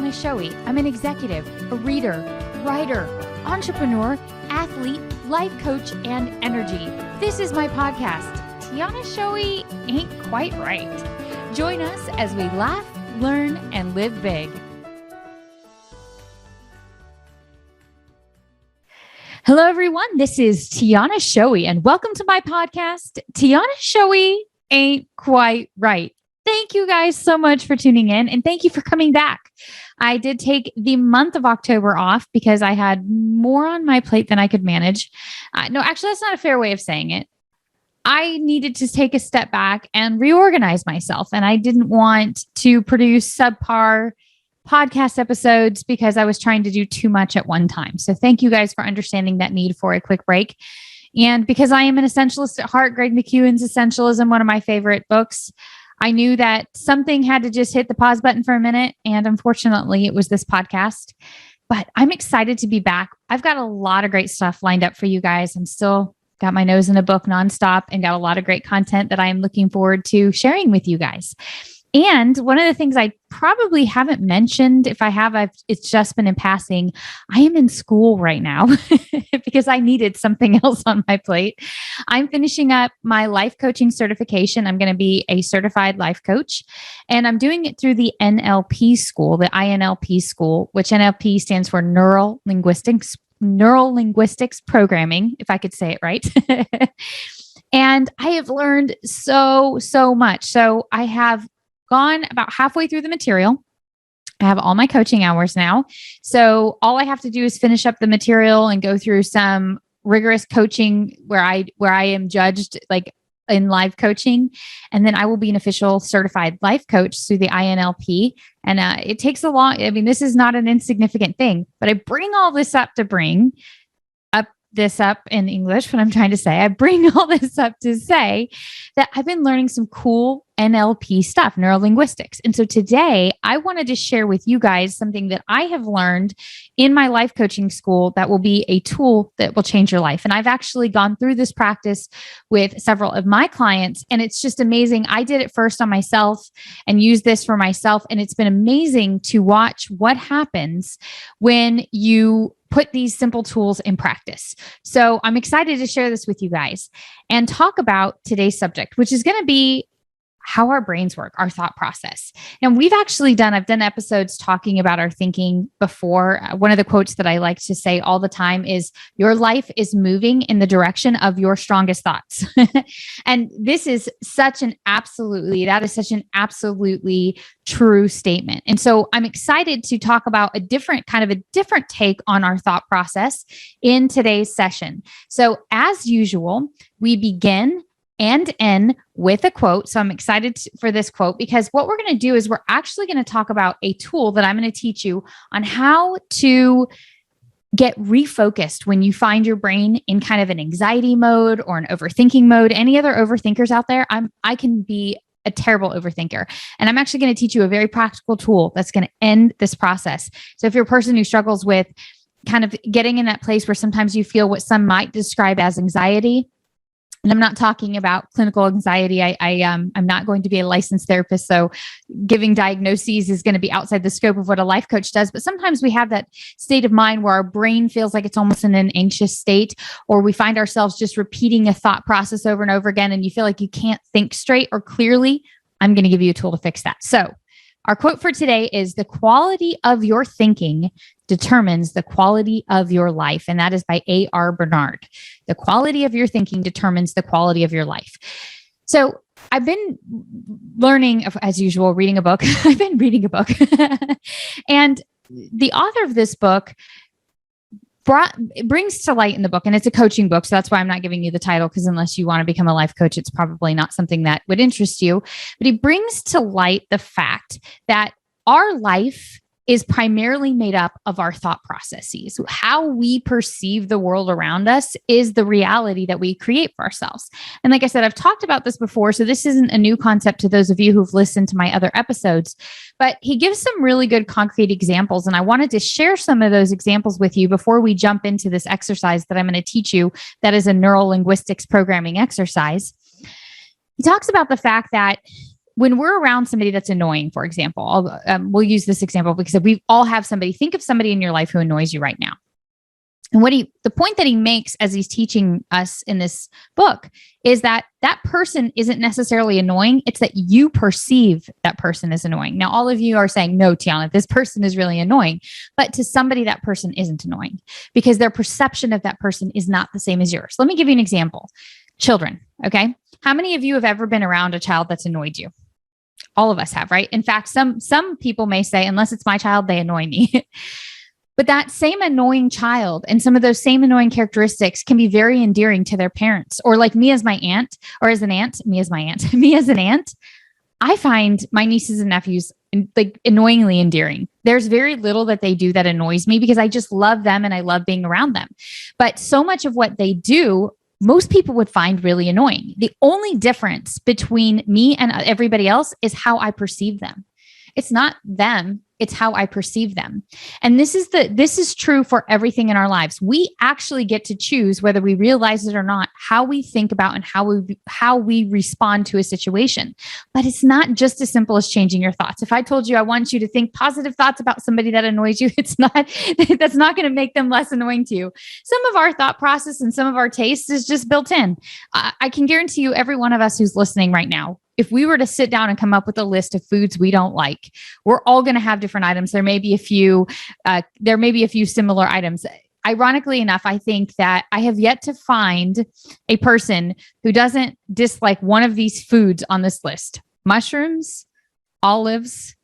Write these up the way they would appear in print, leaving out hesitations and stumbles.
Tiana Shoei. I'm an executive, a reader, writer, entrepreneur, athlete, life coach, and energy. This is my podcast, Tiana Shoei Ain't Quite Right. Join us as we laugh, learn, and live big. Hello, everyone. This is Tiana Shoei, and welcome to my podcast, Tiana Shoei Ain't Quite Right. Thank you guys so much for tuning in, and thank you for coming back. I did take the month of October off because I had more on my plate than I could manage. No, actually, that's not a fair way of saying it. I needed to take a step back and reorganize myself, and I didn't want to produce subpar podcast episodes because I was trying to do too much at one time. So thank you guys for understanding that need for a quick break. And because I am an essentialist at heart, Greg McKeown's Essentialism, one of my favorite books, I knew that something had to just hit the pause button for a minute. And unfortunately, it was this podcast. But I'm excited to be back. I've got a lot of great stuff lined up for you guys. I'm still got my nose in a book nonstop and got a lot of great content that I am looking forward to sharing with you guys. And one of the things I probably haven't mentioned, if I have, it's just been in passing. I am in school right now because I needed something else on my plate. I'm finishing up my life coaching certification. I'm going to be a certified life coach, and I'm doing it through the NLP school, the INLP school, which NLP stands for Neural Linguistics Programming, if I could say it right. And I have learned so much. So I have gone about halfway through the material. I have all my coaching hours now. So all I have to do is finish up the material and go through some rigorous coaching where I am judged like in live coaching. And then I will be an official certified life coach through the INLP. And it takes this is not an insignificant thing, but I bring all this up to bring this up in English, what I'm trying to say. I bring all this up to say that I've been learning some cool NLP stuff, neurolinguistics. And so today I wanted to share with you guys something that I have learned in my life coaching school that will be a tool that will change your life. And I've actually gone through this practice with several of my clients, and it's just amazing. I did it first on myself and used this for myself. And it's been amazing to watch what happens when you put these simple tools in practice. So I'm excited to share this with you guys and talk about today's subject, which is going to be how our brains work, our thought process. And I've done episodes talking about our thinking before. One of the quotes that I like to say all the time is, your life is moving in the direction of your strongest thoughts. And this is such an absolutely true statement. And so I'm excited to talk about a different take on our thought process in today's session. So as usual, we begin and end with a quote. So I'm excited for this quote because what we're going to do is we're actually going to talk about a tool that I'm going to teach you on how to get refocused when you find your brain in kind of an anxiety mode or an overthinking mode. Any other overthinkers out there? I can be a terrible overthinker. And I'm actually going to teach you a very practical tool that's going to end this process. So if you're a person who struggles with kind of getting in that place where sometimes you feel what some might describe as anxiety, and I'm not talking about clinical anxiety. I'm not going to be a licensed therapist, so giving diagnoses is going to be outside the scope of what a life coach does. But sometimes we have that state of mind where our brain feels like it's almost in an anxious state, or we find ourselves just repeating a thought process over and over again, and you feel like you can't think straight or clearly. I'm going to give you a tool to fix that. So our quote for today is, the quality of your thinking determines the quality of your life. And that is by A.R. Bernard. The quality of your thinking determines the quality of your life. So I've been learning, as usual, reading a book. I've been reading a book. And the author of this book brings to light in the book, and it's a coaching book. So that's why I'm not giving you the title, because unless you want to become a life coach, it's probably not something that would interest you. But he brings to light the fact that our life is primarily made up of our thought processes. How we perceive the world around us is the reality that we create for ourselves. And like I said, I've talked about this before, so this isn't a new concept to those of you who've listened to my other episodes, but he gives some really good concrete examples. And I wanted to share some of those examples with you before we jump into this exercise that I'm going to teach you. That is a neuro linguistics programming exercise. He talks about the fact that when we're around somebody that's annoying, for example, we'll use this example because we all have somebody. Think of somebody in your life who annoys you right now. And the point that he makes as he's teaching us in this book is that person isn't necessarily annoying. It's that you perceive that person as annoying. Now, all of you are saying, no, Tiana, this person is really annoying. But to somebody, that person isn't annoying because their perception of that person is not the same as yours. Let me give you an example. Children, okay? How many of you have ever been around a child that's annoyed you? All of us have, right? In fact, some people may say, unless it's my child, they annoy me. But that same annoying child and some of those same annoying characteristics can be very endearing to their parents. Or like me as my aunt, or as an aunt, me as my aunt, me as an aunt, I find my nieces and nephews like annoyingly endearing. There's very little that they do that annoys me because I just love them and I love being around them. But so much of what they do, most people would find really annoying. The only difference between me and everybody else is how I perceive them. It's not them. It's how I perceive them. And this is true for everything in our lives. We actually get to choose, whether we realize it or not, how we think about and how we respond to a situation. But it's not just as simple as changing your thoughts. If I told you I want you to think positive thoughts about somebody that annoys you, that's not going to make them less annoying to you. Some of our thought process and some of our taste is just built in. I can guarantee you, every one of us who's listening right now, if we were to sit down and come up with a list of foods we don't like, we're all going to have different items. There may be a few similar items. Ironically enough, I think that I have yet to find a person who doesn't dislike one of these foods on this list: mushrooms, olives,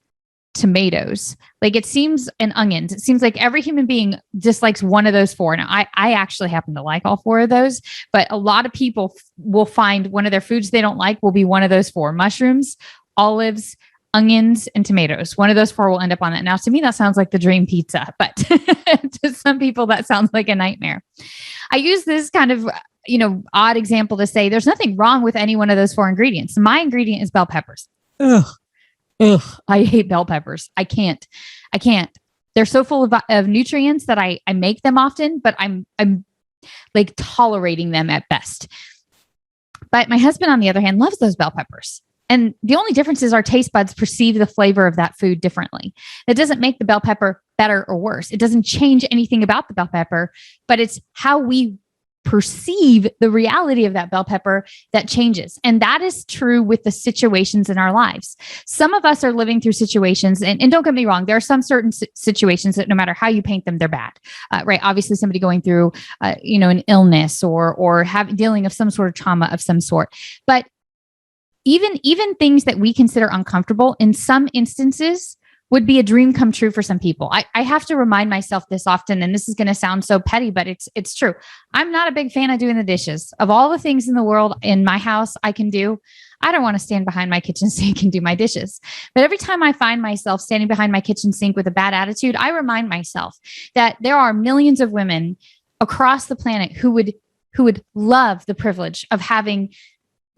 tomatoes. Like it seems, and onions. It seems like every human being dislikes one of those four. Now, I actually happen to like all four of those, but a lot of people will find one of their foods they don't like will be one of those four: mushrooms, olives, onions, and tomatoes. One of those four will end up on that. Now, to me, that sounds like the dream pizza, but to some people, that sounds like a nightmare. I use this kind of odd example to say there's nothing wrong with any one of those four ingredients. My ingredient is bell peppers. Ugh, I hate bell peppers. I can't. They're so full of nutrients that I make them often, but I'm like tolerating them at best. But my husband, on the other hand, loves those bell peppers. And the only difference is our taste buds perceive the flavor of that food differently. It doesn't make the bell pepper better or worse. It doesn't change anything about the bell pepper, but it's how we perceive the reality of that bell pepper that changes. And that is true with the situations in our lives. Some of us are living through situations, and don't get me wrong, there are some certain situations that no matter how you paint them, they're bad, right? Obviously somebody going through, an illness or dealing with some sort of trauma of some sort. But even things that we consider uncomfortable in some instances would be a dream come true for some people. I have to remind myself this often, and this is going to sound so petty, but it's true. I'm not a big fan of doing the dishes. Of all the things in the world in my house I can do, I don't want to stand behind my kitchen sink and do my dishes. But every time I find myself standing behind my kitchen sink with a bad attitude, I remind myself that there are millions of women across the planet who would love the privilege of having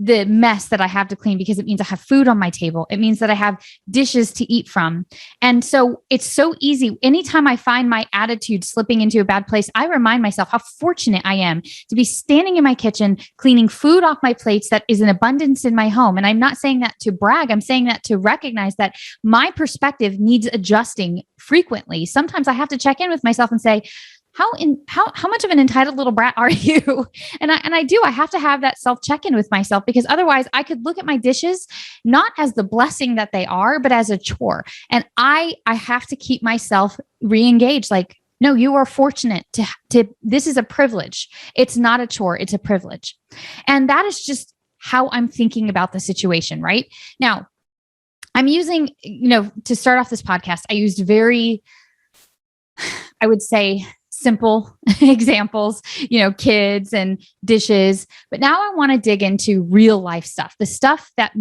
the mess that I have to clean, because it means I have food on my table. It means that I have dishes to eat from. And so it's so easy. Anytime I find my attitude slipping into a bad place, I remind myself how fortunate I am to be standing in my kitchen, cleaning food off my plates that is in abundance in my home. And I'm not saying that to brag. I'm saying that to recognize that my perspective needs adjusting frequently. Sometimes I have to check in with myself and say, how much of an entitled little brat are you? And I have to have that self check-in with myself, because otherwise I could look at my dishes not as the blessing that they are, but as a chore. And I have to keep myself re-engaged. Like, no, you are fortunate to this is a privilege. It's not a chore. It's a privilege. And that is just how I'm thinking about the situation right now. I'm using, to start off this podcast, I used very, I would say, simple examples, kids and dishes. But now I want to dig into real life stuff, the stuff that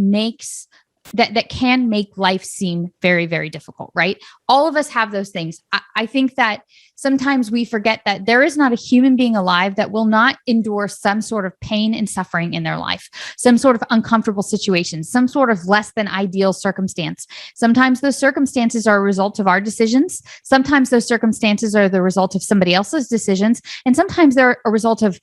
that can make life seem very, very difficult, right? All of us have those things. I think that sometimes we forget that there is not a human being alive that will not endure some sort of pain and suffering in their life, some sort of uncomfortable situation, some sort of less than ideal circumstance. Sometimes those circumstances are a result of our decisions. Sometimes those circumstances are the result of somebody else's decisions. And sometimes they're a result of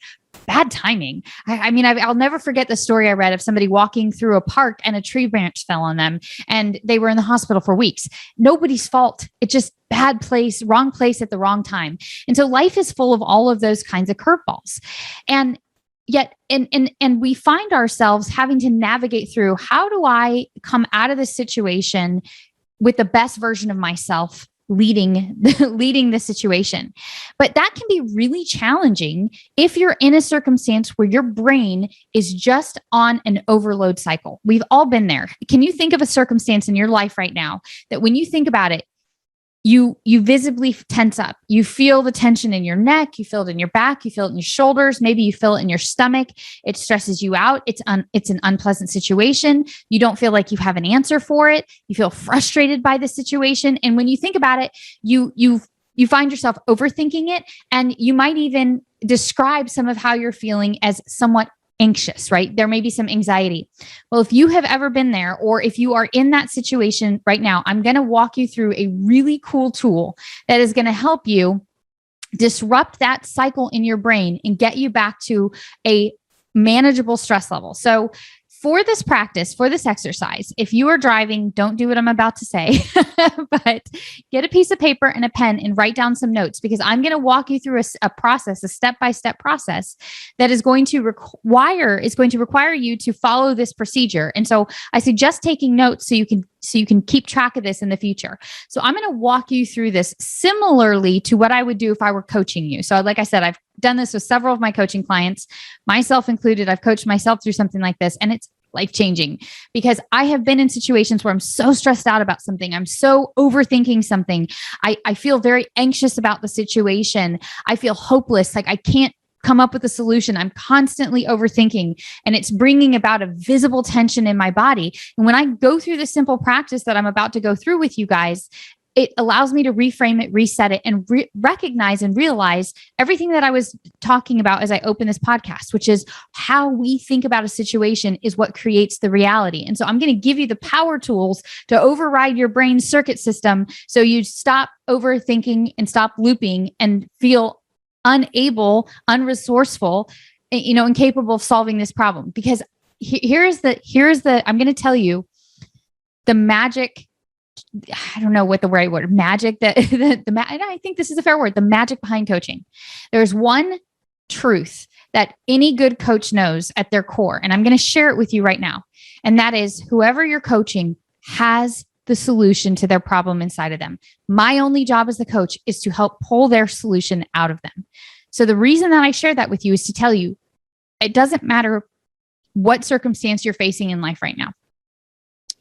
bad timing. I mean, I'll never forget the story I read of somebody walking through a park and a tree branch fell on them and they were in the hospital for weeks. Nobody's fault. It's just bad place, wrong place at the wrong time. And so life is full of all of those kinds of curveballs. And yet, and we find ourselves having to navigate through, how do I come out of this situation with the best version of myself leading the situation? But that can be really challenging if you're in a circumstance where your brain is just on an overload cycle. We've all been there. Can you think of a circumstance in your life right now that when you think about it, you visibly tense up? You feel the tension in your neck, you feel it in your back, you feel it in your shoulders, maybe you feel it in your stomach. It stresses you out. It's an unpleasant situation. You don't feel like you have an answer for it. You feel frustrated by the situation. And when you think about it, you find yourself overthinking it, and you might even describe some of how you're feeling as somewhat anxious, right? There may be some anxiety. Well, if you have ever been there, or if you are in that situation right now, I'm going to walk you through a really cool tool that is going to help you disrupt that cycle in your brain and get you back to a manageable stress level. So for this practice, for this exercise, if you are driving, don't do what I'm about to say, but get a piece of paper and a pen and write down some notes, because I'm going to walk you through a process, a step-by-step process that is going to require you to follow this procedure. And so I suggest taking notes so you can keep track of this in the future. So I'm going to walk you through this similarly to what I would do if I were coaching you. So like I said, I've done this with several of my coaching clients, myself included. I've coached myself through something like this, and it's life-changing, because I have been in situations where I'm so stressed out about something. I'm so overthinking something. I feel very anxious about the situation. I feel hopeless. Like I can't come up with a solution. I'm constantly overthinking, and it's bringing about a visible tension in my body. And when I go through the simple practice that I'm about to go through with you guys, it allows me to reframe it, reset it, and recognize and realize everything that I was talking about as I open this podcast, which is how we think about a situation is what creates the reality. And so I'm going to give you the power tools to override your brain circuit system so you stop overthinking and stop looping and feel unable, unresourceful, incapable of solving this problem. Because here's the I'm going to tell you the magic. I don't know what the right word, magic that and I think this is a fair word, the magic behind coaching. There's one truth that any good coach knows at their core, and I'm going to share it with you right now. And that is, whoever you're coaching has the solution to their problem inside of them. My only job as the coach is to help pull their solution out of them. So the reason that I share that with you is to tell you, it doesn't matter what circumstance you're facing in life right now.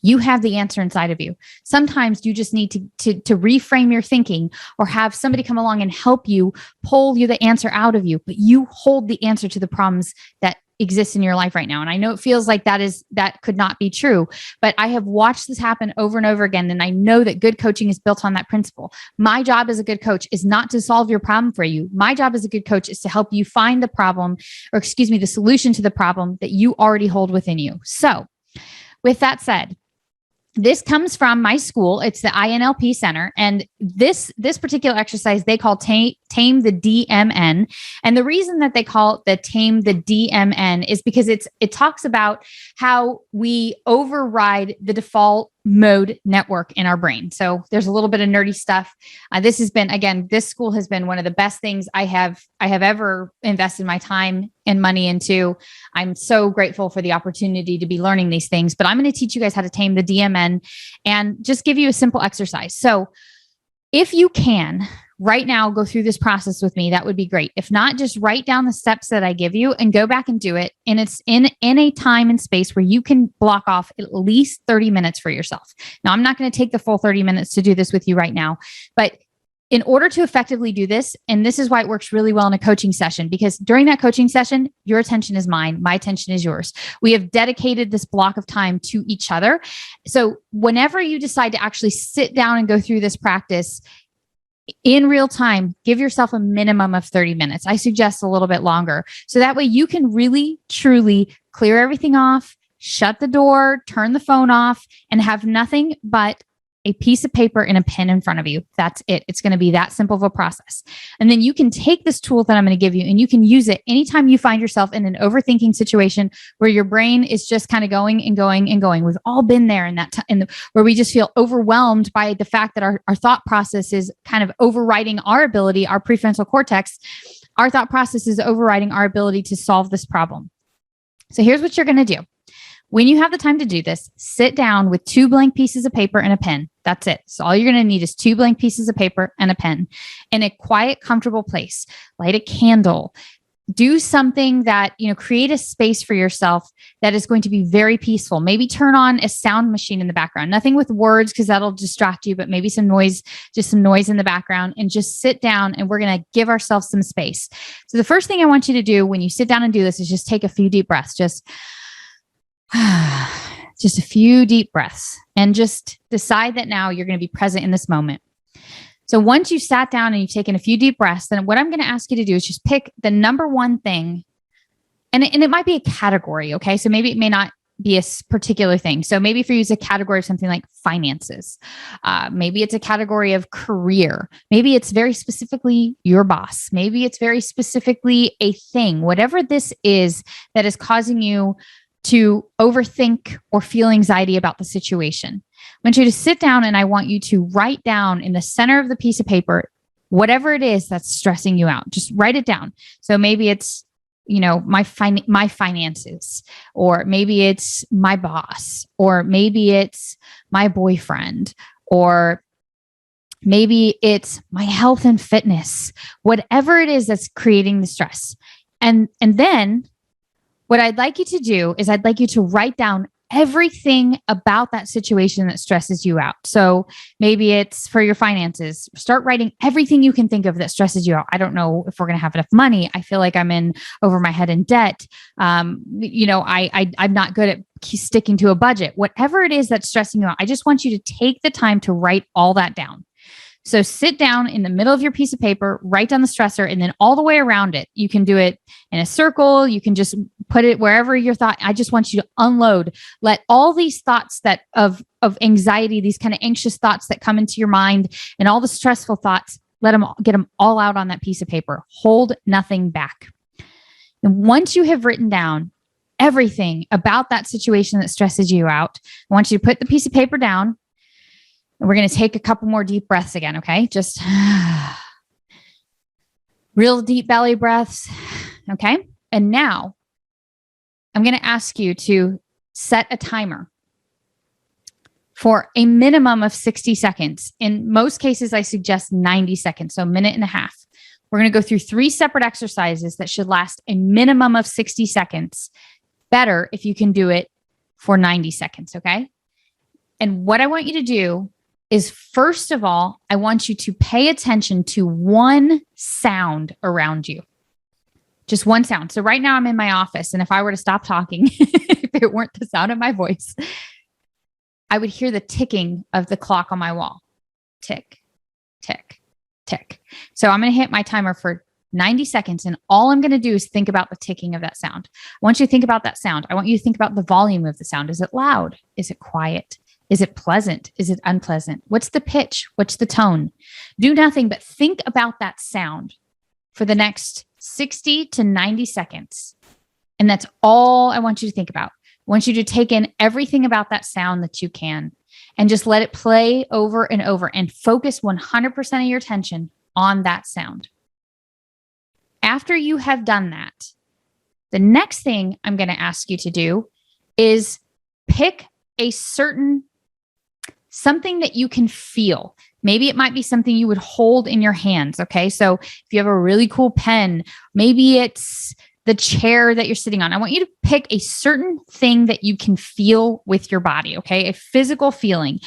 You have the answer inside of you. Sometimes you just need to reframe your thinking, or have somebody come along and help you pull the answer out of you, but you hold the answer to the problems that exist in your life right now. And I know it feels like that could not be true, but I have watched this happen over and over again. And I know that good coaching is built on that principle. My job as a good coach is not to solve your problem for you. My job as a good coach is to help you find the problem, the solution to the problem that you already hold within you. So with that said, this comes from my school. It's the INLP Center. And this particular exercise, they call Tame the DMN. And the reason that they call it the Tame the DMN is because it talks about how we override the default mode network in our brain. So there's a little bit of nerdy stuff. This school has been one of the best things I have ever invested my time and money into. I'm so grateful for the opportunity to be learning these things, but I'm going to teach you guys how to tame the DMN and just give you a simple exercise. So if you can right now go through this process with me, that would be great. If not, just write down the steps that I give you and go back and do it. And it's in a time and space where you can block off at least 30 minutes for yourself. Now, I'm not going to take the full 30 minutes to do this with you right now, but in order to effectively do this, and this is why it works really well in a coaching session, because during that coaching session, your attention is mine, my attention is yours. We have dedicated this block of time to each other. So whenever you decide to actually sit down and go through this practice in real time, give yourself a minimum of 30 minutes. I suggest a little bit longer. So that way you can really, truly clear everything off, shut the door, turn the phone off, and have nothing but a piece of paper and a pen in front of you. That's it. It's going to be that simple of a process. And then you can take this tool that I'm going to give you and you can use it anytime you find yourself in an overthinking situation where your brain is just kind of going and going and going. We've all been there in that time where we just feel overwhelmed by the fact that our thought process is kind of overriding our ability, our prefrontal cortex. Our thought process is overriding our ability to solve this problem. So here's what you're going to do. When you have the time to do this, sit down with 2 blank pieces of paper and a pen. That's it. So all you're going to need is 2 blank pieces of paper and a pen in a quiet, comfortable place. Light a candle. Do something that, create a space for yourself that is going to be very peaceful. Maybe turn on a sound machine in the background. Nothing with words because that'll distract you, but maybe some noise, just some noise in the background, and just sit down and we're going to give ourselves some space. So the first thing I want you to do when you sit down and do this is just take a few deep breaths. Just a few deep breaths and just decide that now you're going to be present in this moment. So once you sat down and you've taken a few deep breaths, then what I'm going to ask you to do is just pick the number one thing. And it might be a category. Okay. So maybe it may not be a particular thing. So maybe for you, it's a category of something like finances. Maybe it's a category of career. Maybe it's very specifically your boss. Maybe it's very specifically a thing, whatever this is that is causing you to overthink or feel anxiety about the situation. I want you to sit down and I want you to write down in the center of the piece of paper, whatever it is that's stressing you out. Just write it down. So maybe it's, my finances, or maybe it's my boss, or maybe it's my boyfriend, or maybe it's my health and fitness, whatever it is that's creating the stress. And then what I'd like you to do is I'd like you to write down everything about that situation that stresses you out. So maybe it's for your finances. Start writing everything you can think of that stresses you out. I don't know if we're going to have enough money. I feel like I'm in over my head in debt. I'm not good at sticking to a budget. Whatever it is that's stressing you out, I just want you to take the time to write all that down. So sit down in the middle of your piece of paper, write down the stressor, and then all the way around it. You can do it in a circle. You can just put it wherever your thought. I just want you to unload. Let all these thoughts of anxiety, these kind of anxious thoughts that come into your mind, and all the stressful thoughts, get them all out on that piece of paper. Hold nothing back. And once you have written down everything about that situation that stresses you out, I want you to put the piece of paper down. And we're going to take a couple more deep breaths again, okay? Just real deep belly breaths, okay? And now I'm going to ask you to set a timer for a minimum of 60 seconds. In most cases, I suggest 90 seconds, so a minute and a half. We're going to go through 3 separate exercises that should last a minimum of 60 seconds. Better if you can do it for 90 seconds, okay? And what I want you to do is, first of all, I want you to pay attention to one sound around you. Just one sound. So right now I'm in my office, and if I were to stop talking, if it weren't the sound of my voice, I would hear the ticking of the clock on my wall. Tick, tick, tick. So I'm going to hit my timer for 90 seconds, and all I'm going to do is think about the ticking of that sound. I want you to think about that sound. I want you to think about the volume of the sound. Is it loud? Is it quiet? Is it pleasant? Is it unpleasant? What's the pitch? What's the tone? Do nothing but think about that sound for the next 60 to 90 seconds. And that's all I want you to think about. I want you to take in everything about that sound that you can and just let it play over and over and focus 100% of your attention on that sound. After you have done that, the next thing I'm going to ask you to do is pick a something that you can feel. Maybe it might be something you would hold in your hands. Okay. So if you have a really cool pen, maybe it's the chair that you're sitting on. I want you to pick a certain thing that you can feel with your body. Okay. A physical feeling.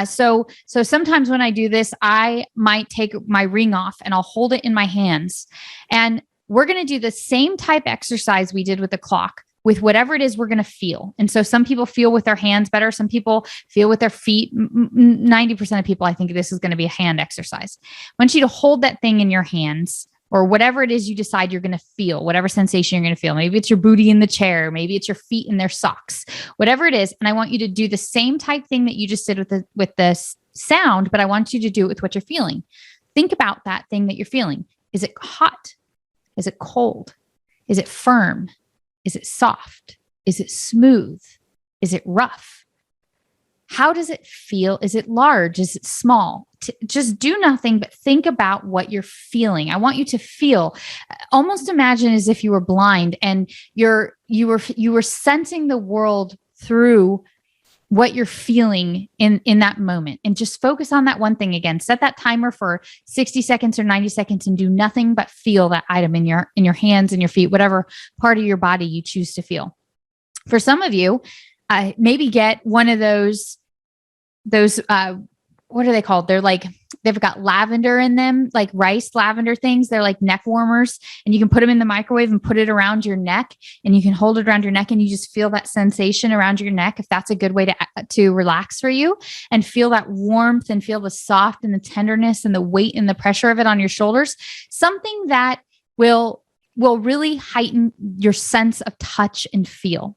So sometimes when I do this, I might take my ring off and I'll hold it in my hands. And we're going to do the same type exercise we did with the clock, with whatever it is we're going to feel. And so some people feel with their hands better. Some people feel with their feet. 90% of people, I think this is going to be a hand exercise. I want you to hold that thing in your hands, or whatever it is you decide you're going to feel, whatever sensation you're going to feel. Maybe it's your booty in the chair. Maybe it's your feet in their socks, whatever it is. And I want you to do the same type thing that you just did with the sound, but I want you to do it with what you're feeling. Think about that thing that you're feeling. Is it hot? Is it cold? Is it firm? Is it soft? Is it smooth? Is it rough? How does it feel? Is it large? Is it small? Just do nothing but think about what you're feeling. I want you to feel, almost imagine as if you were blind and you were sensing the world through what you're feeling in that moment, and just focus on that one thing again. Set that timer for 60 seconds or 90 seconds and do nothing but feel that item in your hands and your feet, whatever part of your body you choose to feel. For some of you, maybe get one of those, what are they called? They're like, they've got lavender in them, like rice lavender things. They're like neck warmers, and you can put them in the microwave and put it around your neck, and you can hold it around your neck and you just feel that sensation around your neck. If that's a good way to relax for you, and feel that warmth and feel the soft and the tenderness and the weight and the pressure of it on your shoulders, something that will really heighten your sense of touch and feel.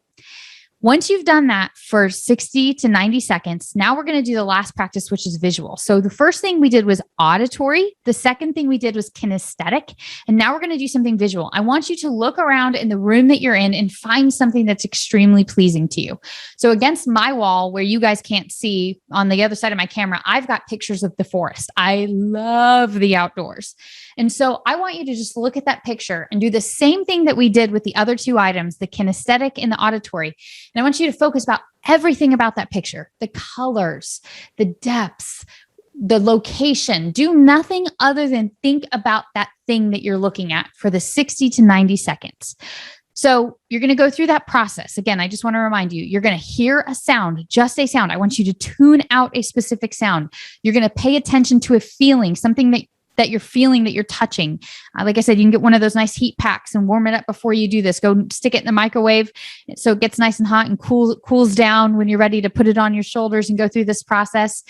Once you've done that for 60 to 90 seconds, now we're going to do the last practice, which is visual. So the first thing we did was auditory. The second thing we did was kinesthetic. And now we're going to do something visual. I want you to look around in the room that you're in and find something that's extremely pleasing to you. So against my wall, where you guys can't see on the other side of my camera, I've got pictures of the forest. I love the outdoors. And so I want you to just look at that picture and do the same thing that we did with the other two items, the kinesthetic and the auditory. And I want you to focus about everything about that picture, the colors, the depths, the location. Do nothing other than think about that thing that you're looking at for the 60 to 90 seconds. So you're going to go through that process. Again, I just want to remind you, you're going to hear a sound, just a sound. I want you to tune out a specific sound. You're going to pay attention to a feeling, something that you're feeling, that you're touching. Like I said, you can get one of those nice heat packs and warm it up before you do this. Go stick it in the microwave so it gets nice and hot and cools down when you're ready to put it on your shoulders and go through this process.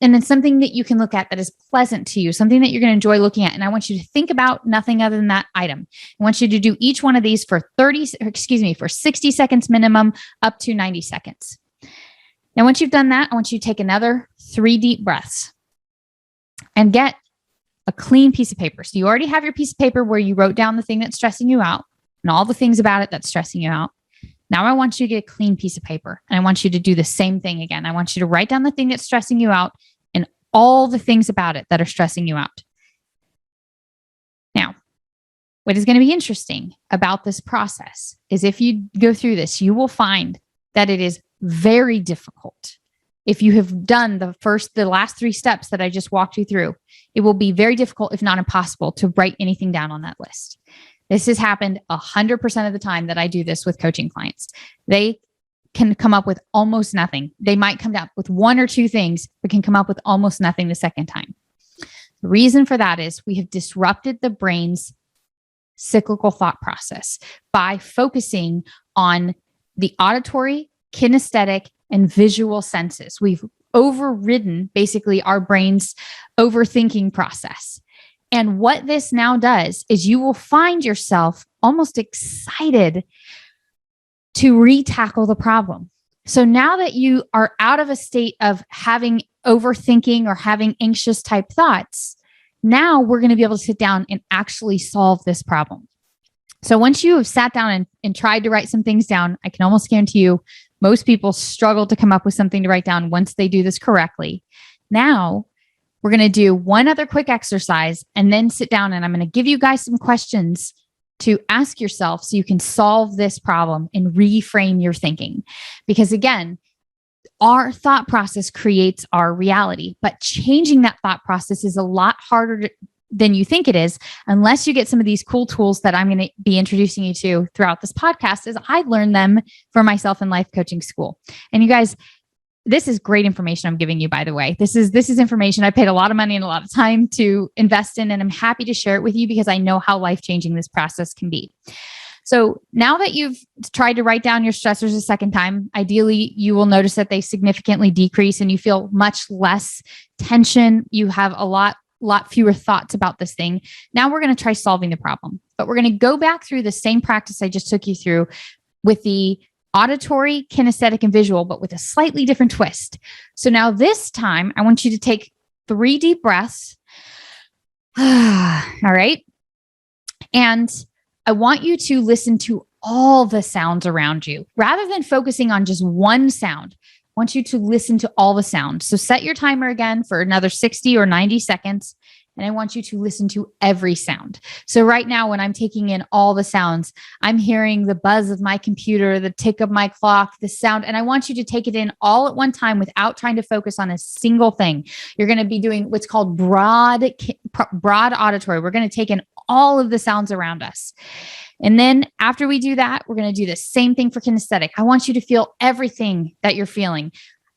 And then something that you can look at that is pleasant to you, something that you're going to enjoy looking at. And I want you to think about nothing other than that item. I want you to do each one of these for 60 seconds minimum, up to 90 seconds. Now, once you've done that, I want you to take another 3 deep breaths and get a clean piece of paper. So you already have your piece of paper where you wrote down the thing that's stressing you out and all the things about it that's stressing you out. Now I want you to get a clean piece of paper, and I want you to do the same thing again. I want you to write down the thing that's stressing you out and all the things about it that are stressing you out. Now, what is going to be interesting about this process is if you go through this, you will find that it is very difficult. If you have done the last 3 steps that I just walked you through, it will be very difficult, if not impossible, to write anything down on that list. This has happened 100% of the time that I do this with coaching clients. They can come up with almost nothing. They might come up with 1 or 2 things, but can come up with almost nothing the second time. The reason for that is we have disrupted the brain's cyclical thought process by focusing on the auditory, kinesthetic, and visual senses. We've overridden basically our brain's overthinking process. And what this now does is you will find yourself almost excited to re-tackle the problem. So now that you are out of a state of having overthinking or having anxious type thoughts, now we're going to be able to sit down and actually solve this problem. So once you have sat down and tried to write some things down, I can almost guarantee you most people struggle to come up with something to write down once they do this correctly. Now, we're going to do one other quick exercise and then sit down, and I'm going to give you guys some questions to ask yourself so you can solve this problem and reframe your thinking. Because again, our thought process creates our reality, but changing that thought process is a lot harder than you think it is, unless you get some of these cool tools that I'm going to be introducing you to throughout this podcast, as I learned them for myself in life coaching school. And you guys, this is great information I'm giving you, by the way. This is information I paid a lot of money and a lot of time to invest in, and I'm happy to share it with you because I know how life-changing this process can be. So now that you've tried to write down your stressors a second time, ideally you will notice that they significantly decrease and you feel much less tension. You have a lot fewer thoughts about this thing. Now we're going to try solving the problem, but we're going to go back through the same practice I just took you through with the auditory, kinesthetic, and visual, but with a slightly different twist. So now this time, I want you to take 3 deep breaths. All right. And I want you to listen to all the sounds around you rather than focusing on just one sound. I want you to listen to all the sounds. So set your timer again for another 60 or 90 seconds. And I want you to listen to every sound. So right now, when I'm taking in all the sounds, I'm hearing the buzz of my computer, the tick of my clock, the sound. And I want you to take it in all at one time without trying to focus on a single thing. You're going to be doing what's called broad auditory. We're going to take in all of the sounds around us. And then after we do that, we're going to do the same thing for kinesthetic. I want you to feel everything that you're feeling.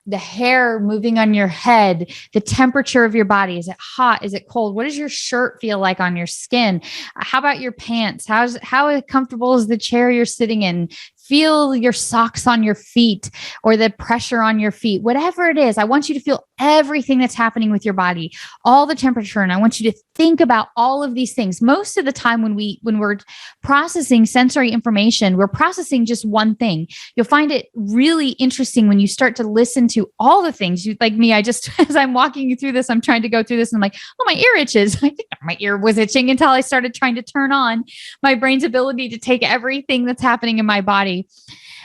The hair moving on your head, the temperature of your body. Is it hot? Is it cold? What does your shirt feel like on your skin? How about your pants? How comfortable is the chair you're sitting in? Feel your socks on your feet or the pressure on your feet, whatever it is. I want you to feel everything that's happening with your body, all the temperature. And I want you to think about all of these things. Most of the time when we're processing sensory information, we're processing just one thing. You'll find it really interesting when you start to listen to all the things. You, like me, as I'm walking you through this, I'm trying to go through this and I'm like, oh, my ear itches. I think my ear was itching until I started trying to turn on my brain's ability to take everything that's happening in my body.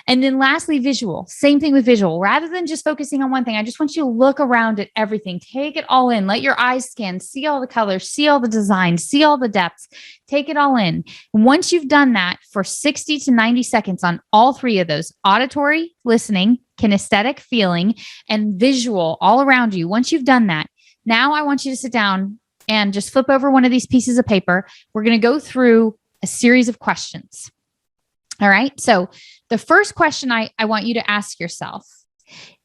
And then lastly, visual. Same thing with visual. Rather than just focusing on one thing, I just want you to look around at everything. Take it all in. Let your eyes scan. See all the colors. See all the designs. See all the depths. Take it all in. And once you've done that for 60 to 90 seconds on all 3 of those, auditory, listening, kinesthetic, feeling, and visual all around you. Once you've done that, now I want you to sit down and just flip over one of these pieces of paper. We're going to go through a series of questions. All right. So the first question I want you to ask yourself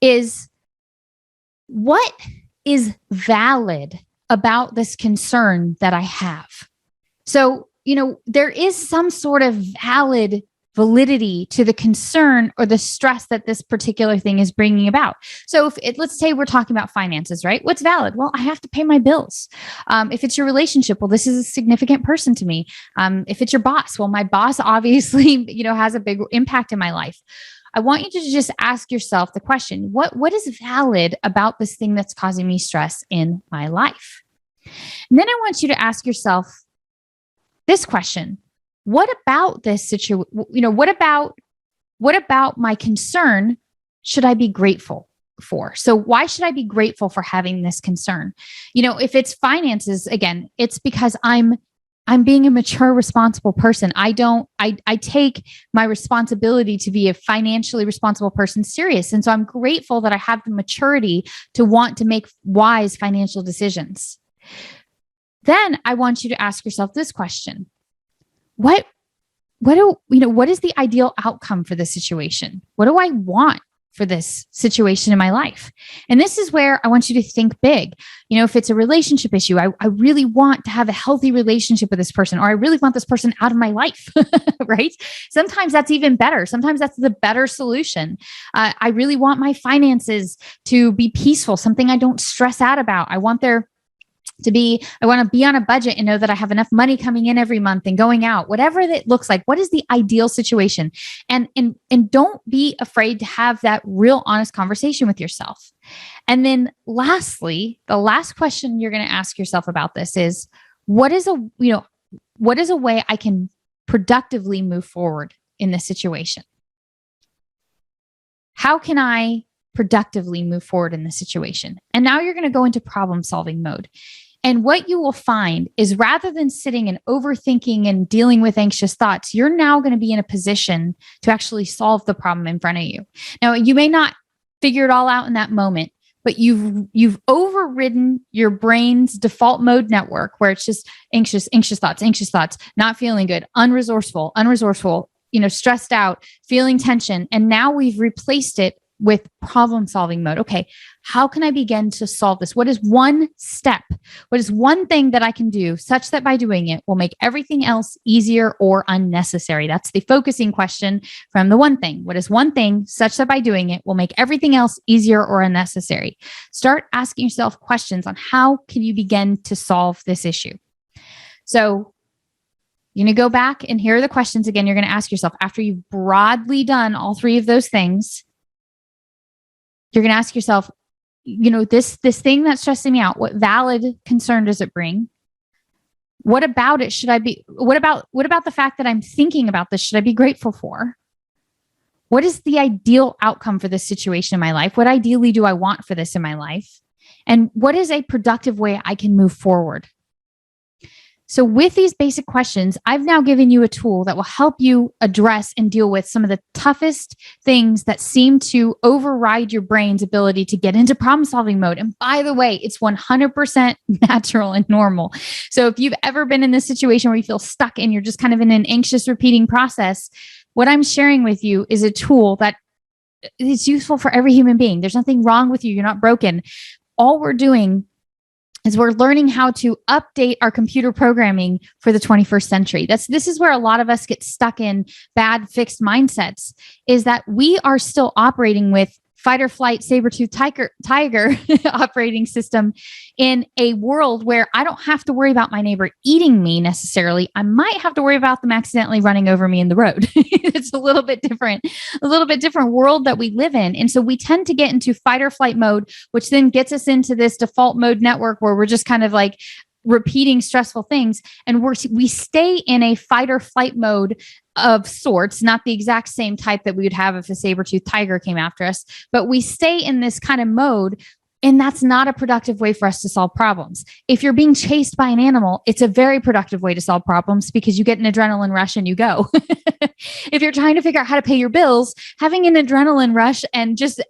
is, what is valid about this concern that I have? So, there is some sort of validity to the concern or the stress that this particular thing is bringing about. So let's say we're talking about finances, right? What's valid? Well, I have to pay my bills. If it's your relationship, well, this is a significant person to me. If it's your boss, well, my boss obviously, has a big impact in my life. I want you to just ask yourself the question, what is valid about this thing that's causing me stress in my life? And then I want you to ask yourself this question. What about this situation? What about my concern should I be grateful for? So why should I be grateful for having this concern? If it's finances, again, it's because I'm being a mature, responsible person. I take my responsibility to be a financially responsible person serious. And so I'm grateful that I have the maturity to want to make wise financial decisions. Then I want you to ask yourself this question. What is the ideal outcome for this situation? What do I want for this situation in my life? And this is where I want you to think big. If it's a relationship issue, I really want to have a healthy relationship with this person, or I really want this person out of my life, right? Sometimes that's even better. Sometimes that's the better solution. I really want my finances to be peaceful, something I don't stress out about. I want I want to be on a budget and know that I have enough money coming in every month and going out, whatever that looks like. What is the ideal situation? And don't be afraid to have that real honest conversation with yourself. And then lastly, the last question you're going to ask yourself about this is, what is a way I can productively move forward in this situation? How can I productively move forward in this situation? And now you're going to go into problem solving mode. And what you will find is, rather than sitting and overthinking and dealing with anxious thoughts, you're now going to be in a position to actually solve the problem in front of you. Now, you may not figure it all out in that moment, but you've overridden your brain's default mode network, where it's just anxious thoughts, not feeling good, unresourceful, stressed out, feeling tension. And now we've replaced it with problem solving mode. Okay, how can I begin to solve this? What is one step? What is one thing that I can do such that by doing it will make everything else easier or unnecessary? That's the focusing question from the one thing. What is one thing such that by doing it will make everything else easier or unnecessary? Start asking yourself questions on how can you begin to solve this issue. So, You're going to go back and here are the questions again. You're going to ask yourself after you've broadly done all three of those things. You're going to ask yourself, this thing that's stressing me out, what valid concern does it bring? What about it what about the fact that I'm thinking about this should I be grateful for? What is the ideal outcome for this situation in my life? What ideally do I want for this in my life? And what is a productive way I can move forward? So with these basic questions, I've now given you a tool that will help you address and deal with some of the toughest things that seem to override your brain's ability to get into problem-solving mode. And by the way, it's 100% natural and normal. So if you've ever been in this situation where you feel stuck and you're just kind of in an anxious repeating process, what I'm sharing with you is a tool that is useful for every human being. There's nothing wrong with you. You're not broken. All we're doing is we're learning how to update our computer programming for the 21st century. This is where a lot of us get stuck in bad fixed mindsets, is that we are still operating with fight or flight, saber-tooth tiger operating system in a world where I don't have to worry about my neighbor eating me necessarily. I might have to worry about them accidentally running over me in the road. It's a little bit different world that we live in. And so we tend to get into fight or flight mode, which then gets us into this default mode network where we're just kind of like repeating stressful things. And we stay in a fight or flight mode of sorts, not the exact same type that we would have if a saber-toothed tiger came after us, but we stay in this kind of mode. And that's not a productive way for us to solve problems. If you're being chased by an animal, it's a very productive way to solve problems because you get an adrenaline rush and you go. If you're trying to figure out how to pay your bills, having an adrenaline rush and just,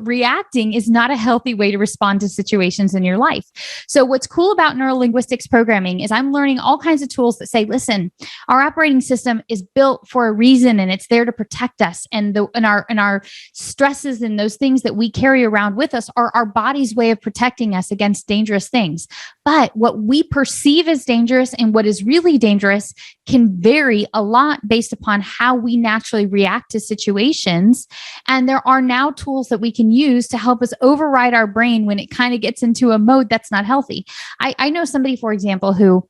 reacting is not a healthy way to respond to situations in your life. So what's cool about neurolinguistics programming is I'm learning all kinds of tools that say, listen, our operating system is built for a reason and it's there to protect us. And our stresses and those things that we carry around with us are our body's way of protecting us against dangerous things. But what we perceive as dangerous and what is really dangerous can vary a lot based upon how we naturally react to situations. And there are now tools that we can use to help us override our brain when it kind of gets into a mode that's not healthy. I know somebody, for example, who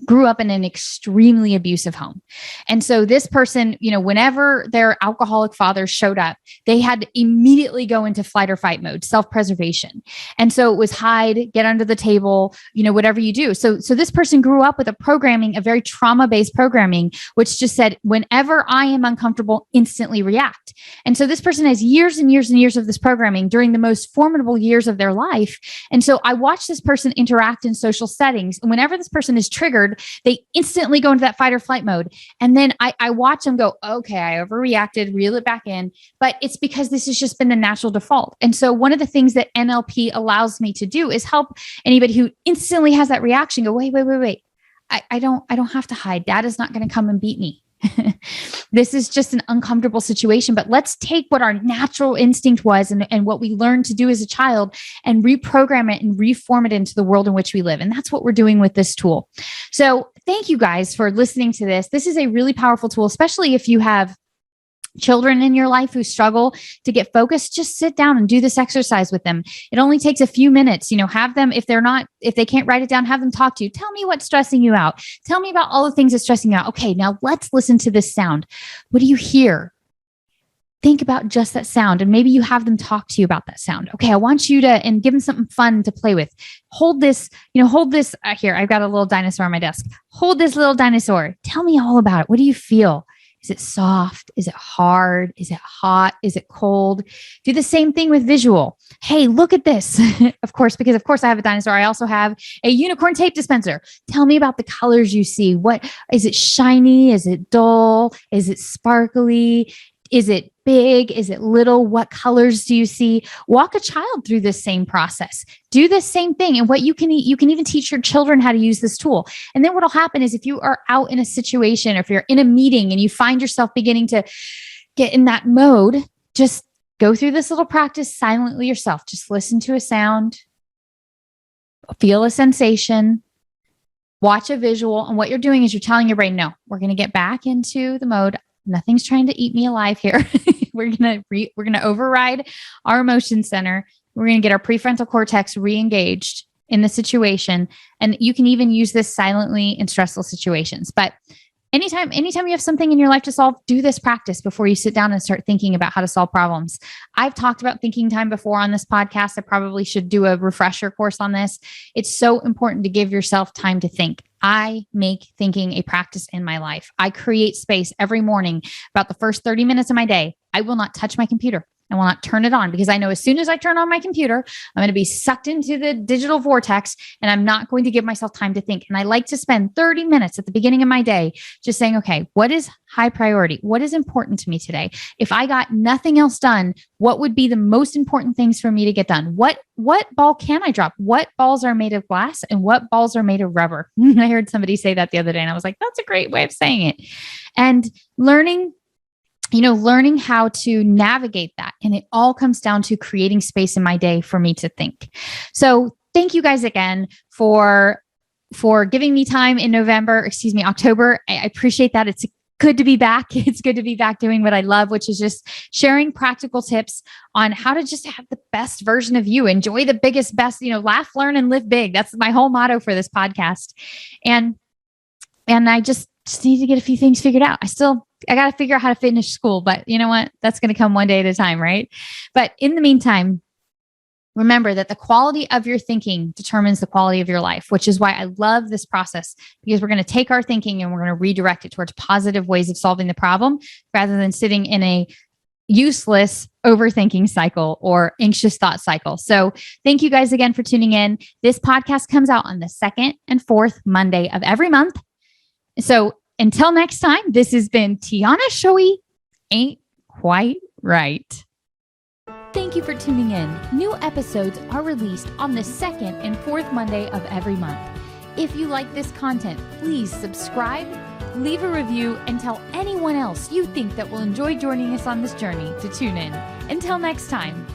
grew up in an extremely abusive home. And so this person, whenever their alcoholic father showed up, they had to immediately go into flight or fight mode, self-preservation. And so it was hide, get under the table, whatever you do. So this person grew up with a very trauma-based programming, which just said, whenever I am uncomfortable, instantly react. And so this person has years and years and years of this programming during the most formidable years of their life. And so I watch this person interact in social settings. And whenever this person is triggered, they instantly go into that fight or flight mode. And then I watch them go, okay, I overreacted, reel it back in. But it's because this has just been the natural default. And so one of the things that NLP allows me to do is help anybody who instantly has that reaction go, wait. I don't have to hide. Dad is not going to come and beat me. This is just an uncomfortable situation, but let's take what our natural instinct was and what we learned to do as a child and reprogram it and reform it into the world in which we live. And that's what we're doing with this tool. So thank you guys for listening to this. This is a really powerful tool, especially if you have children in your life who struggle to get focused. Just sit down and do this exercise with them. It only takes a few minutes. Have them, if they can't write it down, have them talk to you. Tell me what's stressing you out. Tell me about all the things that's stressing you out. Okay, now let's listen to this sound. What do you hear? Think about just that sound. And maybe you have them talk to you about that sound. Okay, I want you to, and give them something fun to play with. Hold this, here, I've got a little dinosaur on my desk. Hold this little dinosaur. Tell me all about it. What do you feel? Is it soft? Is it hard? Is it hot? Is it cold? Do the same thing with visual. Hey, look at this. Because of course I have a dinosaur. I also have a unicorn tape dispenser. Tell me about the colors you see. What is it? Shiny? Is it dull? Is it sparkly? Is it big? Is it little? What colors do you see? Walk a child through this same process. Do this same thing. And what you can even teach your children how to use this tool. And then what'll happen is if you are out in a situation or if you're in a meeting and you find yourself beginning to get in that mode, just go through this little practice silently yourself. Just listen to a sound, feel a sensation, watch a visual. And what you're doing is you're telling your brain, no, we're going to get back into the mode. Nothing's trying to eat me alive here. We're going to override our emotion center. We're going to get our prefrontal cortex re-engaged in the situation. And you can even use this silently in stressful situations. But anytime you have something in your life to solve, do this practice before you sit down and start thinking about how to solve problems. I've talked about thinking time before on this podcast. I probably should do a refresher course on this. It's so important to give yourself time to think. I make thinking a practice in my life. I create space every morning about the first 30 minutes of my day. I will not touch my computer. I will not turn it on because I know as soon as I turn on my computer, I'm going to be sucked into the digital vortex and I'm not going to give myself time to think. And I like to spend 30 minutes at the beginning of my day just saying, okay, what is high priority? What is important to me today? If I got nothing else done, what would be the most important things for me to get done? What ball can I drop? What balls are made of glass and what balls are made of rubber? I heard somebody say that the other day and I was like, that's a great way of saying it. And learning how to navigate that. And it all comes down to creating space in my day for me to think. So thank you guys again for giving me time in October. I appreciate that. It's good to be back. It's good to be back doing what I love, which is just sharing practical tips on how to just have the best version of you, enjoy the biggest, best, laugh, learn, and live big. That's my whole motto for this podcast. And I just need to get a few things figured out. I got to figure out how to finish school, but you know what? That's going to come one day at a time, right? But in the meantime, remember that the quality of your thinking determines the quality of your life, which is why I love this process, because we're going to take our thinking and we're going to redirect it towards positive ways of solving the problem rather than sitting in a useless overthinking cycle or anxious thought cycle. So thank you guys again for tuning in. This podcast comes out on the 2nd and 4th Monday of every month. So until next time, this has been Tiana Shoei Ain't Quite Right. Thank you for tuning in. New episodes are released on the 2nd and 4th Monday of every month. If you like this content, please subscribe, leave a review, and tell anyone else you think that will enjoy joining us on this journey to tune in. Until next time.